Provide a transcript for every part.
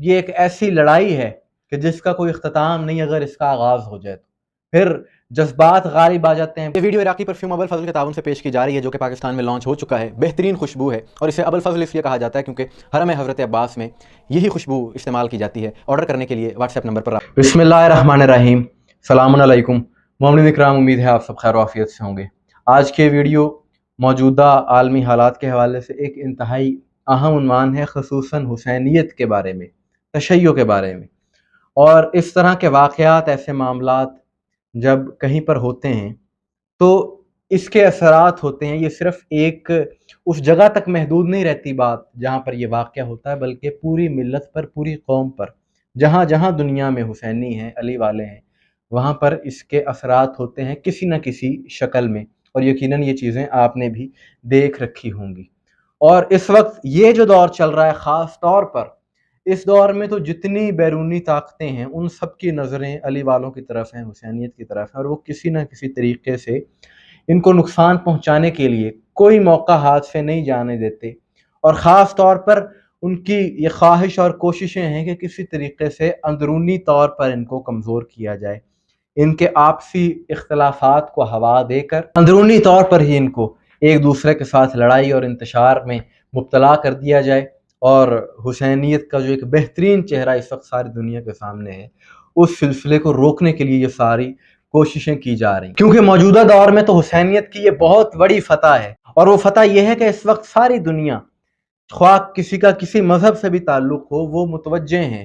یہ ایک ایسی لڑائی ہے کہ جس کا کوئی اختتام نہیں اگر اس کا آغاز ہو جائے تو پھر جذبات غالب آ جاتے ہیں۔ یہ ویڈیو عراقی پرفیوم ابو الفضل کے تعاون سے پیش کی جا رہی ہے جو کہ پاکستان میں لانچ ہو چکا ہے۔ بہترین خوشبو ہے اور اسے ابو الفضل اس لیے کہا جاتا ہے کیونکہ حرم حضرت عباس میں یہی خوشبو استعمال کی جاتی ہے۔ آرڈر کرنے کے لیے واٹس ایپ نمبر پر بسم اللہ الرحمن الرحیم، السلام علیکم مومنین اکرام، امید ہے آپ سب خیر و عافیت سے ہوں گے۔ آج کے ویڈیو موجودہ عالمی حالات کے حوالے سے ایک انتہائی اہم عنوان ہے، خصوصاً حسینیت کے بارے میں، تشیع کے بارے میں، اور اس طرح کے واقعات، ایسے معاملات جب کہیں پر ہوتے ہیں تو اس کے اثرات ہوتے ہیں۔ یہ صرف ایک اس جگہ تک محدود نہیں رہتی بات جہاں پر یہ واقعہ ہوتا ہے، بلکہ پوری ملت پر، پوری قوم پر، جہاں جہاں دنیا میں حسینی ہیں، علی والے ہیں، وہاں پر اس کے اثرات ہوتے ہیں کسی نہ کسی شکل میں، اور یقیناً یہ چیزیں آپ نے بھی دیکھ رکھی ہوں گی۔ اور اس وقت یہ جو دور چل رہا ہے، خاص طور پر اس دور میں تو جتنی بیرونی طاقتیں ہیں ان سب کی نظریں علی والوں کی طرف ہیں، حسینیت کی طرف ہیں، اور وہ کسی نہ کسی طریقے سے ان کو نقصان پہنچانے کے لیے کوئی موقع ہاتھ سے نہیں جانے دیتے، اور خاص طور پر ان کی یہ خواہش اور کوششیں ہیں کہ کسی طریقے سے اندرونی طور پر ان کو کمزور کیا جائے، ان کے آپسی اختلافات کو ہوا دے کر اندرونی طور پر ہی ان کو ایک دوسرے کے ساتھ لڑائی اور انتشار میں مبتلا کر دیا جائے، اور حسینیت کا جو ایک بہترین چہرہ اس وقت ساری دنیا کے سامنے ہے، اس سلسلے کو روکنے کے لیے یہ ساری کوششیں کی جا رہی ہیں۔ کیونکہ موجودہ دور میں تو حسینیت کی یہ بہت بڑی فتح ہے، اور وہ فتح یہ ہے کہ اس وقت ساری دنیا، خواہ کسی کا کسی مذہب سے بھی تعلق ہو، وہ متوجہ ہیں،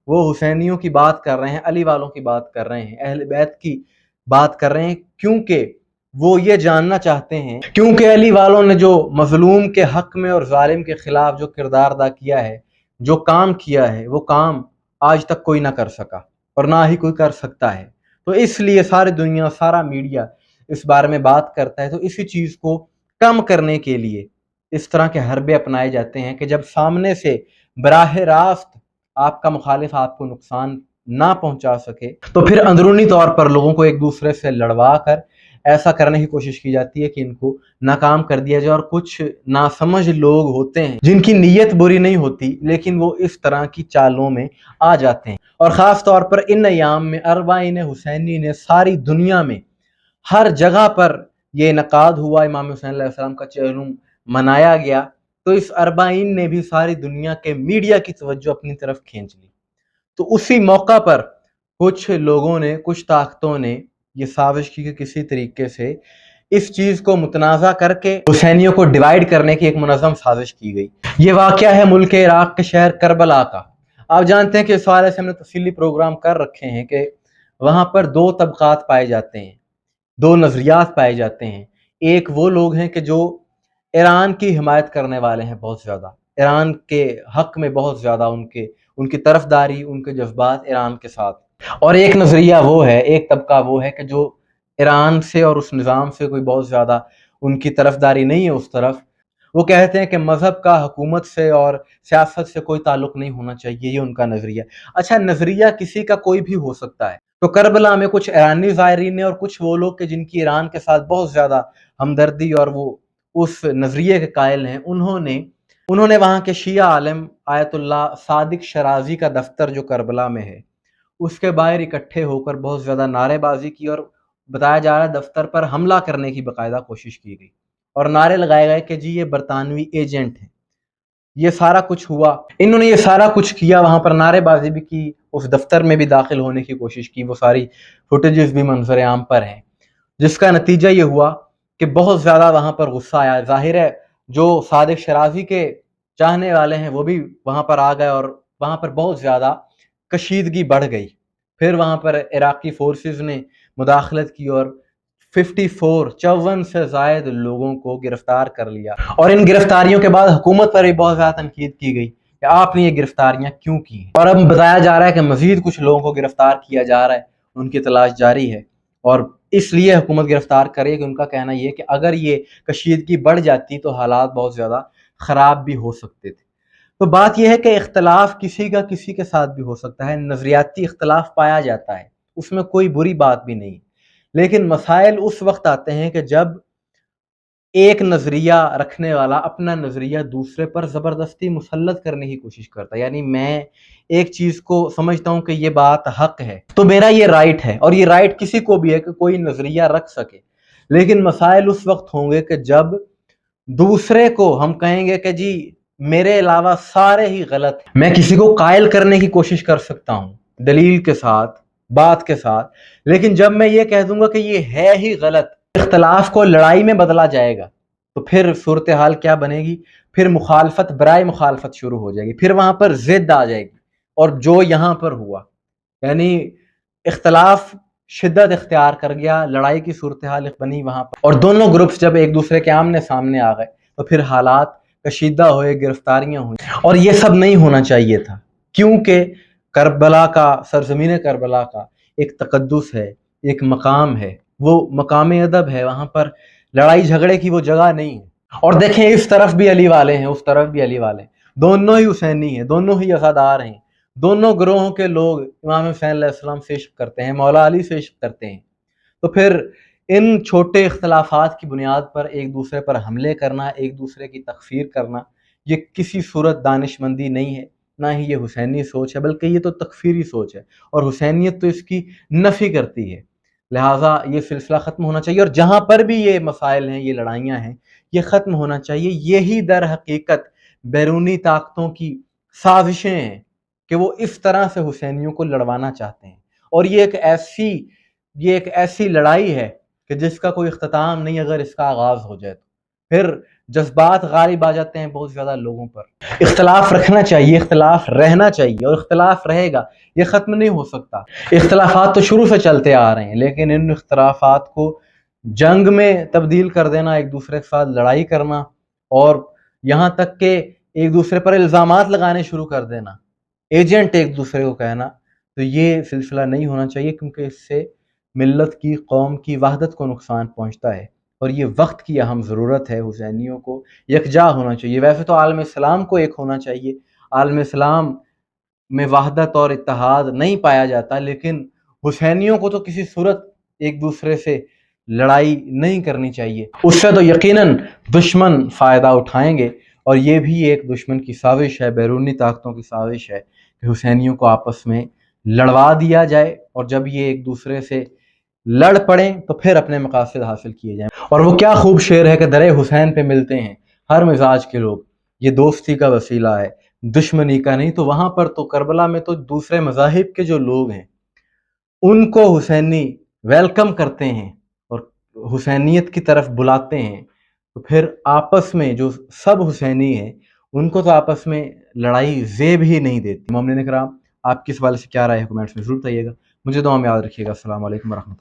وہ حسینیوں کی بات کر رہے ہیں، علی والوں کی بات کر رہے ہیں، اہل بیت کی بات کر رہے ہیں، کیونکہ وہ یہ جاننا چاہتے ہیں، کیونکہ علی والوں نے جو مظلوم کے حق میں اور ظالم کے خلاف جو کردار ادا کیا ہے، جو کام کیا ہے، وہ کام آج تک کوئی نہ کر سکا اور نہ ہی کوئی کر سکتا ہے۔ تو اس لیے ساری دنیا، سارا میڈیا اس بارے میں بات کرتا ہے۔ تو اسی چیز کو کم کرنے کے لیے اس طرح کے حربے اپنائے جاتے ہیں کہ جب سامنے سے براہ راست آپ کا مخالف آپ کو نقصان نہ پہنچا سکے تو پھر اندرونی طور پر لوگوں کو ایک دوسرے سے لڑوا کر ایسا کرنے کی کوشش کی جاتی ہے کہ ان کو ناکام کر دیا جائے۔ اور کچھ ناسمجھ لوگ ہوتے ہیں جن کی نیت بری نہیں ہوتی، لیکن وہ اس طرح کی چالوں میں آ جاتے ہیں، اور خاص طور پر ان ایام میں اربعین حسینی نے ساری دنیا میں ہر جگہ پر یہ انعقاد ہوا، امام حسین علیہ السلام کا چہلم منایا گیا، تو اس اربعین نے بھی ساری دنیا کے میڈیا کی توجہ اپنی طرف کھینچ لی۔ تو اسی موقع پر کچھ لوگوں نے، کچھ طاقتوں نے یہ سازش کی کہ کسی طریقے سے اس چیز کو متنازع کر کے حسینیوں کو ڈیوائیڈ کرنے کی ایک منظم سازش کی گئی۔ یہ واقعہ ہے ملک عراق کے شہر کربلا کا۔ آپ جانتے ہیں کہ اس حوالے سے ہم نے تفصیلی پروگرام کر رکھے ہیں کہ وہاں پر دو طبقات پائے جاتے ہیں، دو نظریات پائے جاتے ہیں۔ ایک وہ لوگ ہیں کہ جو ایران کی حمایت کرنے والے ہیں، بہت زیادہ ایران کے حق میں، بہت زیادہ ان کی طرفداری، ان کے جذبات ایران کے ساتھ۔ اور ایک نظریہ وہ ہے، ایک طبقہ وہ ہے کہ جو ایران سے اور اس نظام سے کوئی بہت زیادہ ان کی طرفداری نہیں ہے اس طرف۔ وہ کہتے ہیں کہ مذہب کا حکومت سے اور سیاست سے کوئی تعلق نہیں ہونا چاہیے، یہ ان کا نظریہ۔ اچھا، نظریہ کسی کا کوئی بھی ہو سکتا ہے۔ تو کربلا میں کچھ ایرانی زائرین نے اور کچھ وہ لوگ کہ جن کی ایران کے ساتھ بہت زیادہ ہمدردی اور وہ اس نظریے کے قائل ہیں، انہوں نے وہاں کے شیعہ عالم آیت اللہ صادق شرازی کا دفتر جو کربلا میں ہے، اس کے باہر اکٹھے ہو کر بہت زیادہ نعرے بازی کی، اور بتایا جا رہا ہے دفتر پر حملہ کرنے کی باقاعدہ کوشش کی گئی، اور نعرے لگائے گئے کہ جی یہ برطانوی ایجنٹ ہیں۔ یہ سارا کچھ ہوا، انہوں نے یہ سارا کچھ کیا، وہاں پر نعرے بازی بھی کی، اس دفتر میں بھی داخل ہونے کی کوشش کی، وہ ساری فوٹیجز بھی منظر عام پر ہیں، جس کا نتیجہ یہ ہوا کہ بہت زیادہ وہاں پر غصہ آیا۔ ظاہر ہے جو صادق شرازی کے چاہنے والے ہیں وہ بھی وہاں پر آ گئے، اور وہاں پر بہت زیادہ کشیدگی بڑھ گئی۔ پھر وہاں پر عراقی فورسز نے مداخلت کی اور 54 سے زائد لوگوں کو گرفتار کر لیا، اور ان گرفتاریوں کے بعد حکومت پر بھی بہت زیادہ تنقید کی گئی کہ آپ نے یہ گرفتاریاں کیوں کی ہیں، اور اب بتایا جا رہا ہے کہ مزید کچھ لوگوں کو گرفتار کیا جا رہا ہے، ان کی تلاش جاری ہے، اور اس لیے حکومت گرفتار کرے کہ ان کا کہنا یہ ہے کہ اگر یہ کشیدگی بڑھ جاتی تو حالات بہت زیادہ خراب بھی ہو سکتے تھے۔ تو بات یہ ہے کہ اختلاف کسی کا کسی کے ساتھ بھی ہو سکتا ہے، نظریاتی اختلاف پایا جاتا ہے، اس میں کوئی بری بات بھی نہیں، لیکن مسائل اس وقت آتے ہیں کہ جب ایک نظریہ رکھنے والا اپنا نظریہ دوسرے پر زبردستی مسلط کرنے کی کوشش کرتا ہے. یعنی میں ایک چیز کو سمجھتا ہوں کہ یہ بات حق ہے تو میرا یہ رائٹ ہے، اور یہ رائٹ کسی کو بھی ہے کہ کوئی نظریہ رکھ سکے. لیکن مسائل اس وقت ہوں گے کہ جب دوسرے کو ہم کہیں گے کہ جی میرے علاوہ سارے ہی غلط ہیں. میں کسی کو قائل کرنے کی کوشش کر سکتا ہوں دلیل کے ساتھ، بات کے ساتھ، لیکن جب میں یہ کہہ دوں گا کہ یہ ہے ہی غلط، اختلاف کو لڑائی میں بدلا جائے گا تو پھر صورتحال کیا بنے گی؟ پھر مخالفت برائے مخالفت شروع ہو جائے گی، پھر وہاں پر ضد آ جائے گی. اور جو یہاں پر ہوا، یعنی اختلاف شدت اختیار کر گیا، لڑائی کی صورتحال بنی وہاں پر، اور دونوں گروپس جب ایک دوسرے کے آمنے سامنے آ گئے تو پھر حالات کشیدہ ہوئے، گرفتاریاں ہوئیں. اور یہ سب نہیں ہونا چاہیے تھا، کیونکہ کربلا کا، سرزمین کربلا کا ایک تقدس ہے، ایک مقام ہے، وہ مقام ادب ہے، وہاں پر لڑائی جھگڑے کی وہ جگہ نہیں ہے. اور دیکھیں اس طرف بھی علی والے ہیں، اس طرف بھی علی والے ہیں، دونوں ہی حسینی ہیں، دونوں ہی عزادار ہیں، دونوں گروہوں کے لوگ امام حسین علیہ السلام سے عشق کرتے ہیں، مولا علی سے عشق کرتے ہیں. تو پھر ان چھوٹے اختلافات کی بنیاد پر ایک دوسرے پر حملے کرنا، ایک دوسرے کی تکفیر کرنا، یہ کسی صورت دانش مندی نہیں ہے، نہ ہی یہ حسینی سوچ ہے، بلکہ یہ تو تکفیری سوچ ہے، اور حسینیت تو اس کی نفی کرتی ہے. لہٰذا یہ سلسلہ ختم ہونا چاہیے، اور جہاں پر بھی یہ مسائل ہیں، یہ لڑائیاں ہیں، یہ ختم ہونا چاہیے. یہی در حقیقت بیرونی طاقتوں کی سازشیں ہیں کہ وہ اس طرح سے حسینیوں کو لڑوانا چاہتے ہیں. اور یہ ایک ایسی لڑائی ہے کہ جس کا کوئی اختتام نہیں اگر اس کا آغاز ہو جائے تو. پھر جذبات غالب آ جاتے ہیں بہت زیادہ لوگوں پر. اختلاف رکھنا چاہیے، اختلاف رہنا چاہیے، اور اختلاف رہے گا، یہ ختم نہیں ہو سکتا. اختلافات تو شروع سے چلتے آ رہے ہیں، لیکن ان اختلافات کو جنگ میں تبدیل کر دینا، ایک دوسرے کے ساتھ لڑائی کرنا، اور یہاں تک کہ ایک دوسرے پر الزامات لگانے شروع کر دینا، ایجنٹ ایک دوسرے کو کہنا، تو یہ سلسلہ نہیں ہونا چاہیے، کیونکہ اس سے ملت کی، قوم کی وحدت کو نقصان پہنچتا ہے. اور یہ وقت کی اہم ضرورت ہے، حسینیوں کو یکجا ہونا چاہیے. ویسے تو عالم اسلام کو ایک ہونا چاہیے، عالم اسلام میں وحدت اور اتحاد نہیں پایا جاتا، لیکن حسینیوں کو تو کسی صورت ایک دوسرے سے لڑائی نہیں کرنی چاہیے. اس سے تو یقیناً دشمن فائدہ اٹھائیں گے، اور یہ بھی ایک دشمن کی سازش ہے، بیرونی طاقتوں کی سازش ہے کہ حسینیوں کو آپس میں لڑوا دیا جائے، اور جب یہ ایک دوسرے سے لڑ پڑیں تو پھر اپنے مقاصد حاصل کیے جائیں. اور وہ کیا خوب شعر ہے کہ در حسین پہ ملتے ہیں ہر مزاج کے لوگ، یہ دوستی کا وسیلہ ہے، دشمنی کا نہیں. تو وہاں پر تو کربلا میں تو دوسرے مذاہب کے جو لوگ ہیں ان کو حسینی ویلکم کرتے ہیں اور حسینیت کی طرف بلاتے ہیں. تو پھر آپس میں جو سب حسینی ہیں ان کو تو آپس میں لڑائی زیب ہی نہیں دیتی. مومنین کرام، آپ کی اس حوالے سے کیا رائے ہے؟ کمنٹس میں ضرور بتائیے گا. مجھے دعا میں یاد رکھیے گا. السلام علیکم ورحمۃ اللہ.